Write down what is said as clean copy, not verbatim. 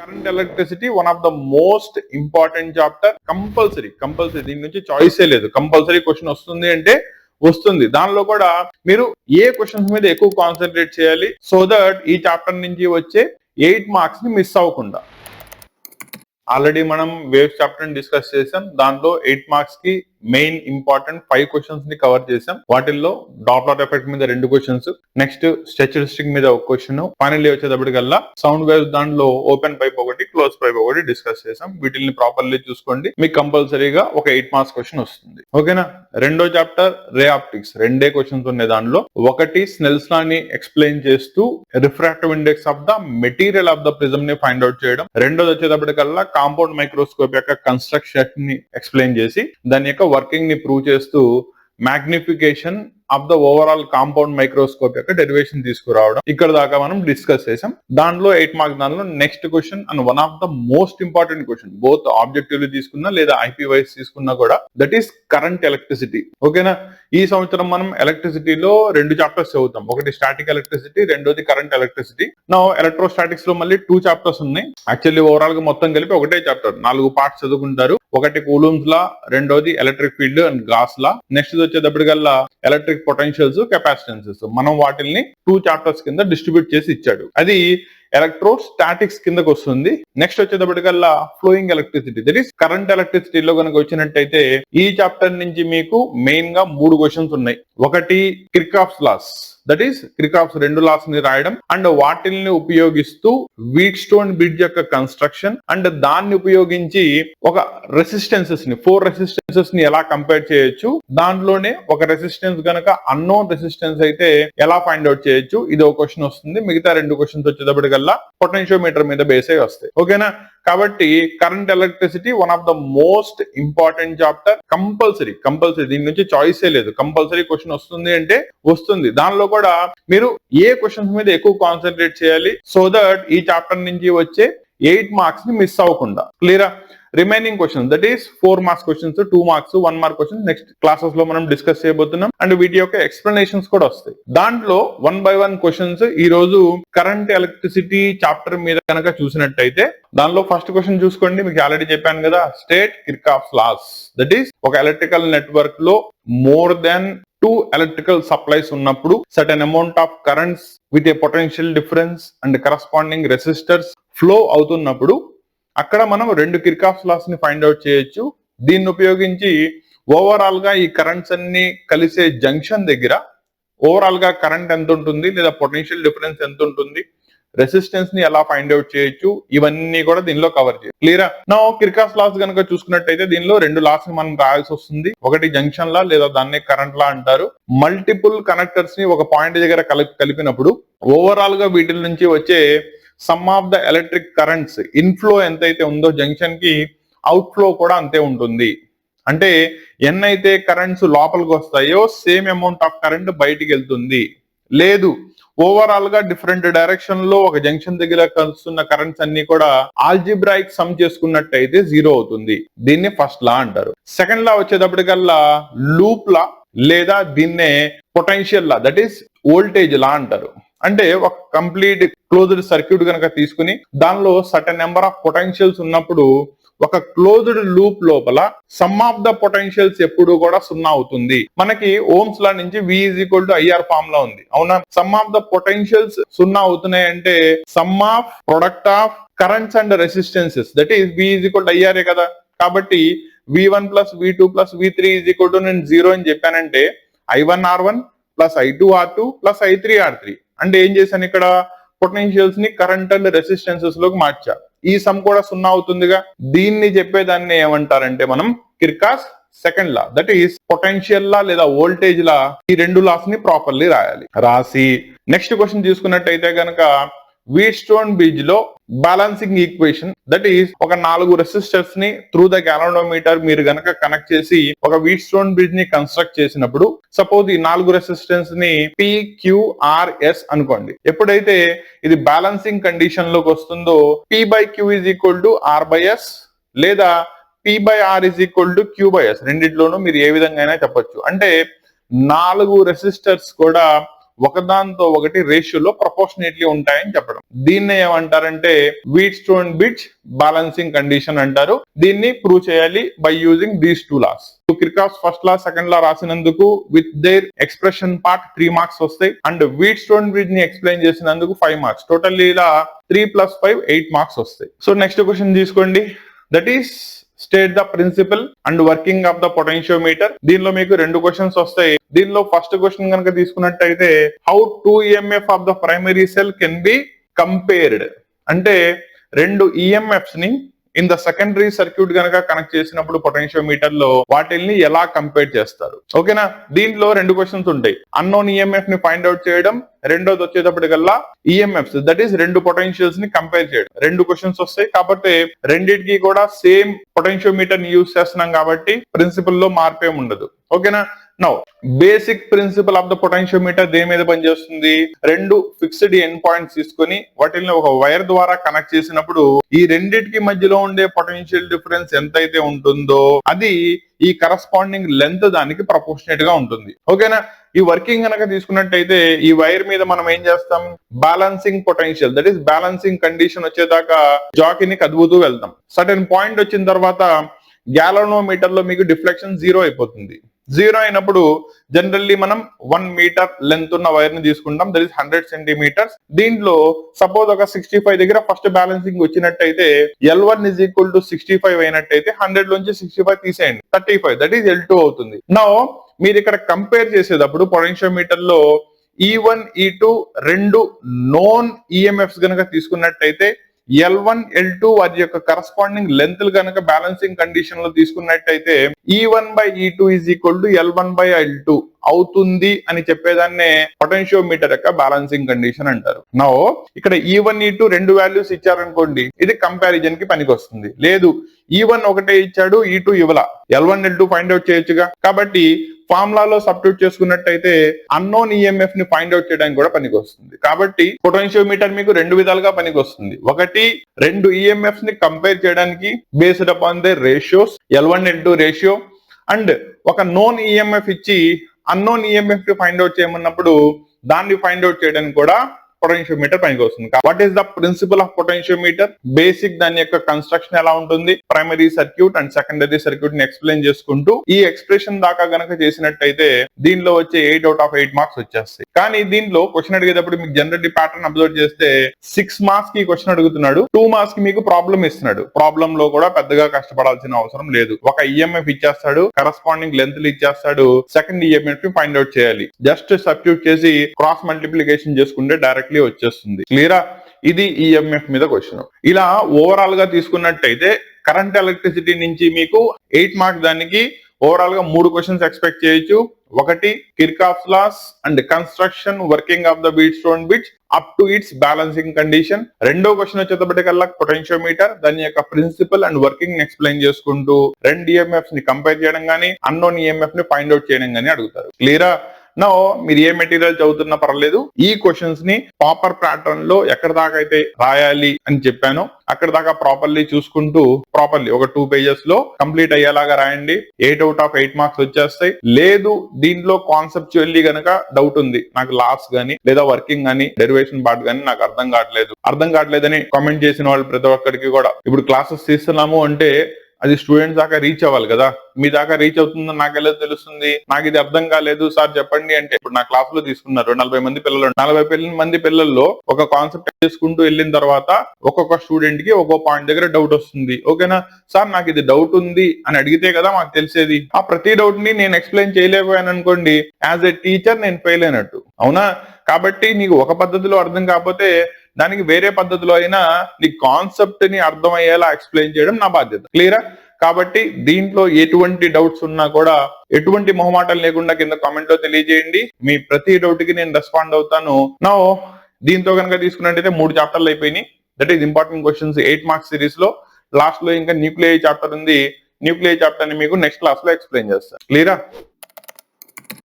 Current electricity one of the most important chapter. Compulsory దీని నుంచి చాయిసే లేదు. కంపల్సరీ క్వశ్చన్ వస్తుంది అంటే వస్తుంది. దానిలో కూడా మీరు ఏ క్వశ్చన్స్ మీద ఎక్కువ కాన్సన్ట్రేట్ చేయాలి సో దట్ ఈ చాప్టర్ నుంచి వచ్చే 8 మార్క్స్ ని మిస్ అవ్వకుండా. ఆల్రెడీ మనం వేవ్స్ చాప్టర్ ని డిస్కస్ చేసాం. దాంట్లో 8 మార్క్స్ కి మెయిన్ ఇంపార్టెంట్ 5 క్వశ్చన్స్ ని కవర్ చేసాం. వాటిల్లో డాప్లర్ ఎఫెక్ట్ మీద 2 క్వశ్చన్స్, నెక్స్ట్ స్టాటిస్టిక్స్ మీద ఒక క్వశ్చన్, ఫైనల్లీ వచ్చేటప్పటికల్లా సౌండ్ వేవ్స్ దాంట్లో ఓపెన్ పైప్ ఒకటి, క్లోజ్ పైప్ ఒకటి డిస్కస్ చేసాం. వీటిని ప్రాపర్లీ చూసుకోండి, మీకు కంపల్సరీగా ఒక 8 మార్క్స్ క్వశ్చన్ వస్తుంది. ఓకేనా? రెండో చాప్టర్ రే ఆప్టిక్స్, 2 క్వశ్చన్స్ ఉన్నాయి దానిలో. ఒకటి స్నెల్స్ లా ని ఎక్స్ప్లెయిన్ చేస్తూ refractive index of the material of the prism ని ఫైండ్ అవుట్ చేయడం. రెండోది వచ్చేటప్పటికల్లా కాంపౌండ్ మైక్రోస్కోప్ యొక్క కన్స్ట్రక్షన్ ని ఎక్స్ప్లెయిన్ చేసి దాని యొక్క వర్కింగ్ ని ప్రూవ్ చేస్తూ magnification of the overall compound microscope యొక్క డెరివేషన్ తీసుకురావడం. ఇక్కడ దాకా మనం డిస్కస్ చేసాం. దాంట్లో 8 మార్క్స్, దానిలో next question and one of the most important question, both objectively తీసుకున్నా లేదా ఐపీ వైస్ తీసుకున్నా కూడా, దట్ ఈస్ కరెంట్ ఎలక్ట్రిసిటీ. ఓకేనా? ఈ సంవత్సరం మనం ఎలక్ట్రిసిటీలో 2 చాప్టర్స్ చదువుతాం. ఒకటి స్టాటిక్ ఎలక్ట్రిసిటీ, రెండోది కరెంట్ ఎలక్ట్రిసిటీ. నా ఎలక్ట్రోస్టాటిక్స్ లో మళ్ళీ 2 చాప్టర్స్ ఉన్నాయి. యాక్చువల్లీ ఓవరాల్ గా మొత్తం కలిపి ఒకటే చాప్టర్, 4 పార్ట్స్ చదువుకుంటారు. ఒకటి కూలూమ్స్ లా, రెండోది electric field and Gauss law, next వచ్చేటప్పటికల్లా ఎలక్ట్రిక్ పొటెన్షియల్స్, కెపాసిటెన్సెస్. మనం వాటిని 2 చాప్టర్స్ కింద డిస్ట్రిబ్యూట్ చేసి ఇచ్చాడు. అది ఎలక్ట్రోస్టాటిక్స్ కిందకు వస్తుంది. నెక్స్ట్ వచ్చేటప్పటికల్లా flowing electricity, that is current ఎలక్ట్రిసిటీలో కనుక వచ్చినట్టయితే ఈ చాప్టర్ నుంచి మీకు మెయిన్ గా 3 క్వశ్చన్స్ ఉన్నాయి. ఒకటి Kirchhoff's laws, that is Kirchhoff's 2 laws ని రాయడం అండ్ వాటిల్ని ఉపయోగిస్తూ వీట్ స్టోన్ బ్రిడ్జ్ యొక్క కన్స్ట్రక్షన్ అండ్ దాన్ని ఉపయోగించి ఒక రెసిస్టెన్సెస్ ని 4 రెసిస్టెన్సెస్ ని ఎలా కంపేర్ చేయొచ్చు, దాంట్లోనే ఒక రెసిస్టెన్స్ గనక అన్నోన్ రెసిస్టెన్స్ అయితే ఎలా ఫైండ్ అవుట్ చేయొచ్చు, ఇది ఒక క్వశ్చన్ వస్తుంది. మిగతా 2 క్వశ్చన్స్ వచ్చేటప్పటికల్లా పొటెన్షియోమీటర్ మీద బేస్ అయి వస్తాయి. ఓకేనా? కాబట్టి current electricity one of the most important chapter. Compulsory దీని నుంచి చాయిసే లేదు. కంపల్సరీ క్వశ్చన్ వస్తుంది అంటే వస్తుంది. దానిలో కూడా మీరు ఏ క్వశ్చన్స్ మీద ఎక్కువ కాన్సన్ట్రేట్ చేయాలి సో దట్ ఈ చాప్టర్ నుంచి వచ్చే 8 మార్క్స్ ని మిస్ అవ్వకుండా. క్లియరా? Remaining questions, that is 4 marks questions, 2 marks, 1 mark question next classes లో మనం డిస్కస్ చేయబోతున్నాం. అండ్ వీటి యొక్క ఎక్స్ప్లెనేషన్స్ కూడా వస్తాయి. దాంట్లో 1 by 1 క్వశ్చన్స్ ఈ రోజు కరెంట్ ఎలక్ట్రిసిటీ చాప్టర్ మీద కనుక చూసినట్టయితే, దానిలో ఫస్ట్ క్వశ్చన్ చూసుకోండి. మీకు ఆల్రెడీ చెప్పాను కదా, state Kirchhoff's laws. That is ఒక ఎలక్ట్రికల్ నెట్వర్క్ లో మోర్ దెన్ 2 ఎలక్ట్రికల్ సప్లైస్ ఉన్నప్పుడు certain amount of currents with a potential difference and corresponding resistors flow అవుతున్నప్పుడు అక్కడ మనం 2 కిర్చాఫ్స్ లాస్ ని ఫైండ్ అవుట్ చేయొచ్చు. దీన్ని ఉపయోగించి ఓవరాల్ గా ఈ కరెంట్స్ అన్ని కలిసే జంక్షన్ దగ్గర ఓవరాల్ గా కరెంట్ ఎంత ఉంటుంది లేదా పొటెన్షియల్ డిఫరెన్స్ ఎంత ఉంటుంది, రెసిస్టెన్స్ ని ఎలా ఫైండ్ అవుట్ చేయొచ్చు, ఇవన్నీ కూడా దీనిలో కవర్ చేయాలి. క్లియరా? నా కిర్చాఫ్స్ లాస్ కనుక చూసుకున్నట్టయితే దీనిలో 2 లాస్ ని మనం రాయాల్సి వస్తుంది. ఒకటి జంక్షన్ లా లేదా దాన్ని కరెంట్ లా అంటారు. మల్టిపుల్ కనెక్టర్స్ ని ఒక పాయింట్ దగ్గర కలిపినప్పుడు ఓవరాల్ గా వీటి నుంచి వచ్చే some of the electric currents inflow ఎంతైతే ఉందో జంక్షన్ కి, అవుట్ ఫ్లో కూడా అంతే ఉంటుంది. అంటే ఎన్నైతే కరెంట్స్ లోపలికి వస్తాయో సేమ్ అమౌంట్ ఆఫ్ కరెంట్ బయటికి వెళ్తుంది. లేదు, ఓవరాల్ గా డిఫరెంట్ డైరెక్షన్ లో ఒక జంక్షన్ దగ్గర కలుస్తున్న కరెంట్స్ అన్ని కూడా ఆల్జిబ్రాయిక్ సమ్ చేసుకున్నట్టయితే 0 అవుతుంది. దీన్ని ఫస్ట్ లా అంటారు. సెకండ్ లా వచ్చేటప్పటికల్లా లూప్ లా లేదా దీన్నే potential law, that is voltage law అంటారు. అంటే ఒక కంప్లీట్ క్లోజ్డ్ సర్క్యూట్ కనుక తీసుకుని దానిలో సర్టెన్ నెంబర్ ఆఫ్ పొటెన్షియల్స్ ఉన్నప్పుడు ఒక క్లోజ్డ్ లూప్ లోపల సమ్ ఆఫ్ ద పొటెన్షియల్స్ ఎప్పుడు కూడా 0 అవుతుంది. మనకి ఓమ్స్ లా నుంచి V = IR ఫార్మ్ లో ఉంది. అవునా? సమ్ ఆఫ్ ద పొటెన్షియల్స్ 0 అవుతున్నాయి అంటే some of product of currents and resistances, that is V = IR కదా. కాబట్టి V1 + V2 + V3 నేను 0 అని చెప్పానంటే I1R1 + I2R2 + I3R3 అంటే ఏం చేశాను, ఇక్కడ పొటెన్షియల్స్ ని కరెంట్ అండ్ రెసిస్టెన్సెస్ లోకి మార్చా. ఈ సమ్ కూడా 0 అవుతుందిగా. దీన్ని చెప్పేదాన్ని ఏమంటారంటే మనం Kirchhoff's second law, that is potential law లేదా వోల్టేజ్ లా. ఈ 2 లాస్ ని ప్రాపర్లీ రాయాలి. రాసి నెక్స్ట్ క్వశ్చన్ తీసుకున్నట్టయితే గనక వీట్ స్టోన్ బ్రిడ్జ్ లో బ్యాలెన్సింగ్ ఈక్వేషన్, దట్ ఈస్ ఒక 4 రెసిస్టర్స్ ని త్రూ ద గ్యాలనోమీటర్ మీరు గనక కనెక్ట్ చేసి ఒక వీట్ స్టోన్ బ్రిడ్జ్ ని కన్స్ట్రక్ట్ చేసినప్పుడు, సపోజ్ ఈ 4 రెసిస్టెన్స్ ని PQRS అనుకోండి. ఎప్పుడైతే ఇది బ్యాలెన్సింగ్ కండిషన్ లోకి వస్తుందో P/Q = R/S లేదా P/R = Q/S, రెండిట్లోనూ మీరు ఏ విధంగా అయినా చెప్పొచ్చు. అంటే 4 రెసిస్టర్స్ కూడా ఒకదాంతో ఒకటి రేషియోలో ప్రపోర్షనేట్లీ ఉంటాయని చెప్పడం. దీన్ని ఏమంటారంటే Wheatstone bridge balancing condition అంటారు. దీన్ని ప్రూవ్ చేయాలి by using these two laws. Kirchhoff's first law second law రాసినందుకు with their expression part 3 marks వస్తాయి అండ్ వీట్ స్టోన్ బ్రిడ్జ్ ని ఎక్స్ప్లెయిన్ చేసినందుకు 5 మార్క్స్. టోటల్ ఇలా 3 + 5 8 మార్క్స్ వస్తాయి. సో నెక్స్ట్ క్వశ్చన్ తీసుకోండి. That is state the principle and working of the potentiometer. దీనిలో మీకు 2 questions వస్తాయి. దీనిలో ఫస్ట్ క్వశ్చన్ కనుక తీసుకున్నట్టయితే how 2 EMF of the primary cell can be compared. అంటే 2 EMFs ని ఇన్ ద సెకండరీ సర్క్యూట్ గనక కనెక్ట్ చేసినప్పుడు పొటెన్షియోమీటర్ లో వాటిల్ని ఎలా కంపేర్ చేస్తారు. ఓకేనా. దీంట్లో 2 క్వశ్చన్స్ ఉంటాయి. అన్నోన్ ఈఎంఎఫ్ ని ఫైండ్ అవుట్ చేయడం, రెండోది వచ్చేటప్పటికల్లా ఈఎంఎఫ్స్ దట్ ఈస్ 2 పొటెన్షియల్స్ ని కంపేర్ చేయడం. 2 క్వశ్చన్స్ వస్తాయి కాబట్టి రెండింటికి కూడా సేమ్ పొటెన్షియోమీటర్ ని యూజ్ చేస్తున్నాం కాబట్టి ప్రిన్సిపల్ లో మార్పేం ఉండదు. ఓకేనా. Now basic principle of the potentiometer దేని మీద పనిచేస్తుంది? 2 ఫిక్స్డ్ ఎండ్ పాయింట్స్ తీసుకొని వాటిని ఒక వైర్ ద్వారా కనెక్ట్ చేసినప్పుడు ఈ రెండింటికి మధ్యలో ఉండే పొటెన్షియల్ డిఫరెన్స్ ఎంతైతే ఉంటుందో అది ఈ కరస్పాండింగ్ లెంత్ దానికి ప్రపోర్షనేట్ గా ఉంటుంది. ఓకేనా. ఈ వర్కింగ్ కనుక తీసుకున్నట్టయితే ఈ వైర్ మీద మనం ఏం చేస్తాం? Balancing potential that is balancing condition వచ్చేదాకా జాకీని కదుపుతూ వెళ్తాం. సర్టెన్ పాయింట్ వచ్చిన తర్వాత గ్యాలనోమీటర్ లో మీకు డిఫ్లెక్షన్ 0 అయిపోతుంది. 0 అయినప్పుడు జనరల్లీ మనం 1 మీటర్ లెంత్ ఉన్న వైర్ ని తీసుకుంటాం. That is 100 centimetres. దీంట్లో సపోజ్ ఒక 65 దగ్గర ఫస్ట్ బ్యాలెన్సింగ్ వచ్చినట్టయితే L1 = 65 అయినట్టయితే 100 లోంచి 65 తీసేయండి, 35 దట్ ఈస్ L2 అవుతుంది. నౌ మీరు ఇక్కడ కంపేర్ చేసేటప్పుడు పొటెన్షియోమీటర్ లో E1 E2 2 నోన్ ఈఎంఎఫ్స్ గనక తీసుకున్నట్టయితే L1 L2 వాటి యొక్క కరస్పాండింగ్ లెంత్ గనక బ్యాలెన్సింగ్ కండిషన్ లో తీసుకున్నట్టయితే E1/E2 = L1/L2 అవుతుంది అని చెప్పేదాన్నే పొటెన్షియోమీటర్ యొక్క బ్యాలెన్సింగ్ కండిషన్ అంటారు. నౌ ఇక్కడ E1 E2 2 వాల్యూస్ ఇచ్చారనుకోండి, ఇది కంపారిజన్ కి పనికి వస్తుంది. లేదు E1 ఒకటే ఇచ్చాడు, E2 ఇవ్వలా, L1 L2 find out చేయొచ్చుగా. కాబట్టి ఫార్ములాలో సబ్స్టిట్యూట్ చేసుకున్నట్టయితే అన్నోన్ ఈఎంఎఫ్ ని ఫైండ్ అవుట్ చేయడానికి కూడా పనికి వస్తుంది. కాబట్టి పొటెన్షియోమీటర్ మీకు 2 విధాలుగా పనికి వస్తుంది. ఒకటి 2 ఈఎంఎఫ్స్ ని కంపేర్ చేయడానికి based upon the ratios L1 L2 ratio and ఒక నోన్ ఈఎంఎఫ్ ఇచ్చి అన్నోన్ ఈఎంఎఫ్ ని ఫైండ్ అవుట్ చేయమన్నప్పుడు దాన్ని ఫైండ్ అవుట్ చేయడానికి కూడా పొటెన్షియోమీటర్ పనికి వస్తుంది. What is the principle of potentiometer? Basic దాని యొక్క కన్స్ట్రక్షన్ ఎలా ఉంటుంది, primary circuit and secondary circuit ని ఎక్స్ప్లెయిన్ చేసుకుంటూ ఈ ఎక్స్ప్రెషన్ దాకా గనక చేసినట్టయితే దీనిలో వచ్చే 8 out of 8 మార్క్స్ వచ్చేస్తాయి. కానీ దీనిలో క్వశ్చన్ అడిగేటప్పుడు మీకు జనరల్లీ ప్యాటర్న్ అబ్జర్వ్ చేస్తే 6 మార్క్స్ కి క్వశ్చన్ అడుగుతున్నాడు, 2 మార్క్స్ కి మీకు ప్రాబ్లం ఇస్తున్నాడు. ప్రాబ్లం లో కూడా పెద్దగా కష్టపడాల్సిన అవసరం లేదు. ఒక ఈఎంఎఫ్ ఇచ్చేస్తాడు, కరస్పాండింగ్ లెంత్ ఇచ్చేస్తాడు, సెకండ్ ఈఎంఎఫ్ ని ఫైండ్ అవుట్ చేయాలి. జస్ట్ సబ్స్టిట్యూట్ చేసి క్రాస్ మల్టిప్లికేషన్ చేసుకుంటే డైరెక్ట్లీ వచ్చేస్తుంది. క్లియరా? ఇది ఈఎంఎఫ్ మీద క్వశ్చన్. ఇలా ఓవరాల్ గా తీసుకున్నట్టయితే కరెంట్ ఎలక్ట్రిసిటీ నుంచి మీకు 8 మార్క్స్ దానికి ఓవరాల్ గా 3 క్వశ్చన్స్ ఎక్స్పెక్ట్ చేయొచ్చు. ఒకటి Kirchhoff's laws and construction working of the Wheatstone bridge up to its balancing condition. రెండో క్వశ్చన్ వచ్చేటప్పటికల్లా పొటెన్షియోమీటర్ దాని యొక్క ప్రిన్సిపల్ అండ్ వర్కింగ్ ఎక్స్ప్లెయిన్ చేసుకుంటూ 2 ఈఎంఎఫ్స్ ని కంపేర్ చేయడం గానీ అన్నోన్ ఈఎంఎఫ్ ని ఫైండ్ అవుట్ చేయడం గానీ అడుగుతారు. క్లియరా? నో మీరు ఏ మెటీరియల్ చదువుతున్నా పర్లేదు, ఈ క్వశ్చన్స్ ని ప్రాపర్ ప్యాటర్న్ లో ఎక్కడ దాకా అయితే రాయాలి అని చెప్పానో అక్కడ దాకా ప్రాపర్లీ చూసుకుంటూ ప్రాపర్లీ ఒక 2 pages లో కంప్లీట్ అయ్యేలాగా రాయండి. 8 out of 8 మార్క్స్ వచ్చేస్తాయి. లేదు దీంట్లో కాన్సెప్చువల్లీ గనక డౌట్ ఉంది, నాకు లాస్ గానీ లేదా వర్కింగ్ గానీ డెరివేషన్ పార్ట్ గానీ నాకు అర్థం కావట్లేదని కామెంట్ చేసిన వాళ్ళు ప్రతి ఒక్కరికి కూడా ఇప్పుడు క్లాసెస్ తీస్తున్నాము అంటే అది స్టూడెంట్స్ దాకా రీచ్ అవ్వాలి కదా. మీ దాకా రీచ్ అవుతుందని నాకు ఎలా తెలుస్తుంది? నాకు ఇది అర్థం కాలేదు సార్ చెప్పండి అంటే, ఇప్పుడు నా క్లాస్ లో తీసుకున్నారు 40 మంది పిల్లలు, 40 మంది పిల్లల్లో ఒక కాన్సెప్ట్ చేసుకుంటూ వెళ్ళిన తర్వాత ఒక్కొక్క స్టూడెంట్ కి ఒక్కో పాయింట్ దగ్గర డౌట్ వస్తుంది. ఓకేనా సార్ నాకు ఇది డౌట్ ఉంది అని అడిగితే కదా మాకు తెలిసేది. ఆ ప్రతి డౌట్ ని నేను ఎక్స్ప్లెయిన్ చేయలేకపోయాను అనుకోండి, యాజ్ ఎ టీచర్ నేను ఫెయిల్ అయినట్టు, అవునా? కాబట్టి నీకు ఒక పద్ధతిలో అర్థం కాకపోతే దానికి వేరే పద్ధతిలో అయినా నీ కాన్సెప్ట్ ని అర్థమయ్యేలా ఎక్స్ప్లెయిన్ చేయడం నా బాధ్యత. క్లియరా? కాబట్టి దీంట్లో ఎటువంటి డౌట్స్ ఉన్నా కూడా ఎటువంటి మొహమాటం లేకుండా కింద కామెంట్ లో తెలియజేయండి. మీ ప్రతి డౌట్ కి నేను రెస్పాండ్ అవుతాను. నా దీంతో కనుక తీసుకున్నట్టయితే 3 చాప్టర్లు అయిపోయినాయి. That is important questions 8 marks series లో. లాస్ట్ లో ఇంకా న్యూక్లియర్ చాప్టర్ ఉంది. న్యూక్లియర్ చాప్టర్ ని మీకు నెక్స్ట్ క్లాస్ లో ఎక్స్ప్లెయిన్ చేస్తాను. క్లియరా?